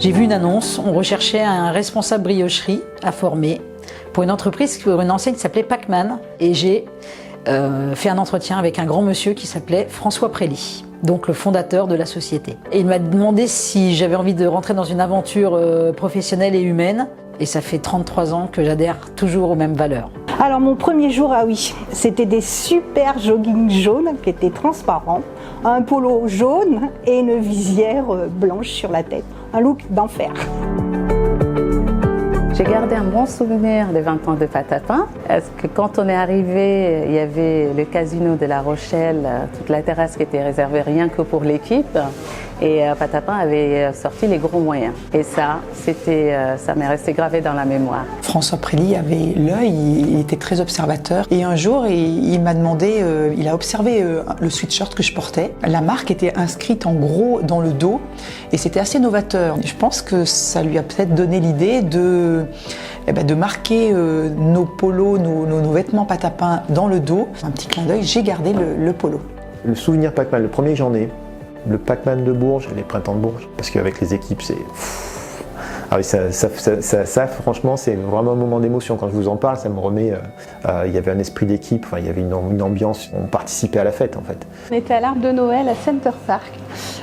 J'ai vu une annonce, on recherchait un responsable briocherie à former pour une entreprise, pour une enseigne qui s'appelait Pacman. Et j'ai fait un entretien avec un grand monsieur qui s'appelait François Prély, donc le fondateur de la société. Et il m'a demandé si j'avais envie de rentrer dans une aventure professionnelle et humaine. Et ça fait 33 ans que j'adhère toujours aux mêmes valeurs. Alors mon premier jour, ah oui, c'était des super joggings jaunes qui étaient transparents, un polo jaune et une visière blanche sur la tête. Un look d'enfer. J'ai gardé un bon souvenir des 20 ans de Patapin, parce que quand on est arrivé, il y avait le casino de La Rochelle, toute la terrasse qui était réservée rien que pour l'équipe, et Patapin avait sorti les gros moyens. Et ça m'est resté gravé dans la mémoire. François Prély avait l'œil, il était très observateur, et un jour il m'a demandé, il a observé le sweatshirt que je portais. La marque était inscrite en gros dans le dos, et c'était assez novateur. Je pense que ça lui a peut-être donné l'idée de marquer nos polos, nos vêtements Patapin dans le dos. Un petit clin d'œil, j'ai gardé le polo. Le souvenir Pacman, le premier que j'en ai, le Pacman de Bourges, les printemps de Bourges, parce qu'avec les équipes, c'est... Ah oui, ça, franchement, c'est vraiment un moment d'émotion. Quand je vous en parle, ça me remet... il y avait un esprit d'équipe, il y avait une ambiance, on participait à la fête en fait. On était à l'Arbre de Noël à Center Park.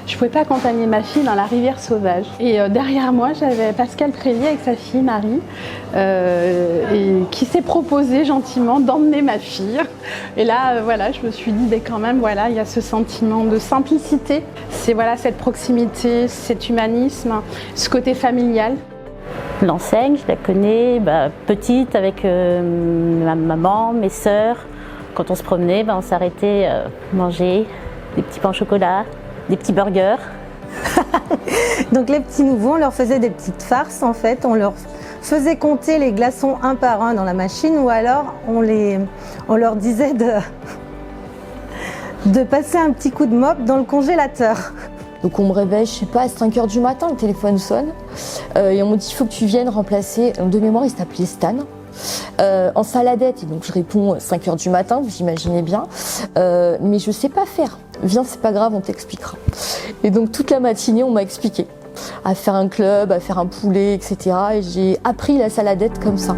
Je ne pouvais pas accompagner ma fille dans la rivière sauvage. Et derrière moi, j'avais Pascal Prély avec sa fille Marie, qui s'est proposé gentiment d'emmener ma fille. Et là, voilà, je me suis dit, quand même, voilà, il y a ce sentiment de simplicité. C'est voilà, cette proximité, cet humanisme, ce côté familial. L'enseigne, je la connais petite avec ma maman, mes sœurs. Quand on se promenait, on s'arrêtait manger des petits pains au chocolat, des petits burgers. Donc les petits nouveaux, on leur faisait des petites farces en fait. On leur faisait compter les glaçons un par un dans la machine, ou alors on leur disait de passer un petit coup de mop dans le congélateur. Donc on me réveille, je sais pas, à 5h du matin, le téléphone sonne et on me dit il faut que tu viennes remplacer. De mémoire, il s'appelait Stan. En saladette, et donc je réponds 5h du matin, vous imaginez bien, mais je sais pas faire. Viens, c'est pas grave, on t'expliquera. Et donc toute la matinée, on m'a expliqué à faire un club, à faire un poulet, etc. Et j'ai appris la saladette comme ça.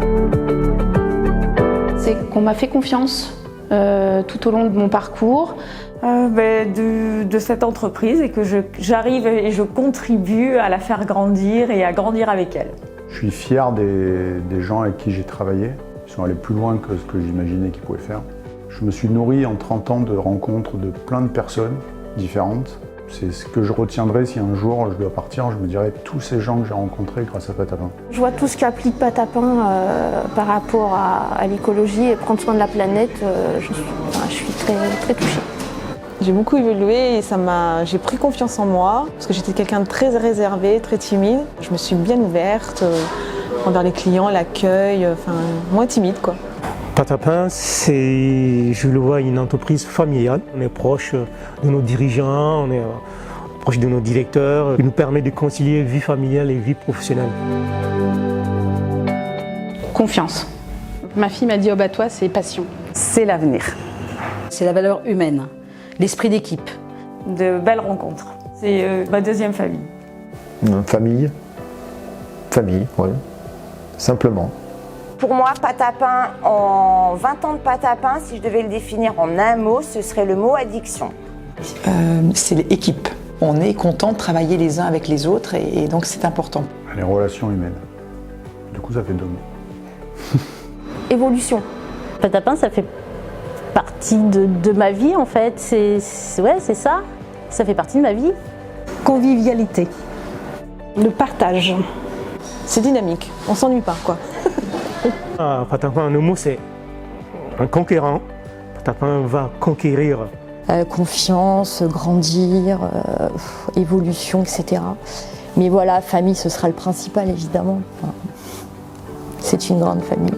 C'est qu'on m'a fait confiance tout au long de mon parcours. De cette entreprise, et que j'arrive et je contribue à la faire grandir et à grandir avec elle. Je suis fier des gens avec qui j'ai travaillé. Ils sont allés plus loin que ce que j'imaginais qu'ils pouvaient faire. Je me suis nourri en 30 ans de rencontres de plein de personnes différentes. C'est ce que je retiendrai si un jour je dois partir, je me dirai tous ces gens que j'ai rencontrés grâce à Patapin. Je vois tout ce qu'applique Patapin par rapport à l'écologie et prendre soin de la planète. Je suis très, très touchée. J'ai beaucoup évolué et j'ai pris confiance en moi, parce que j'étais quelqu'un de très réservé, très timide. Je me suis bien ouverte envers les clients, l'accueil, moins timide quoi. Patapin, je le vois, une entreprise familiale. On est proche de nos dirigeants, on est proche de nos directeurs. Il nous permet de concilier vie familiale et vie professionnelle. Confiance. Ma fille m'a dit, toi, c'est passion. C'est l'avenir. C'est la valeur humaine. L'esprit d'équipe. De belles rencontres. C'est ma deuxième famille. Famille, oui, simplement. Pour moi, Patapin, en 20 ans de Patapin, si je devais le définir en un mot, ce serait le mot addiction. C'est l'équipe. On est content de travailler les uns avec les autres et donc c'est important. Les relations humaines. Du coup, ça fait 2 mots. Évolution. Patapin, ça fait partie de ma vie en fait, c'est ça fait partie de ma vie. Convivialité. Le partage. C'est dynamique, on s'ennuie pas quoi. Patapin, le mot c'est un conquérant. Patapin va conquérir. Confiance, grandir, évolution, etc. Mais voilà, famille, ce sera le principal évidemment. C'est une grande famille.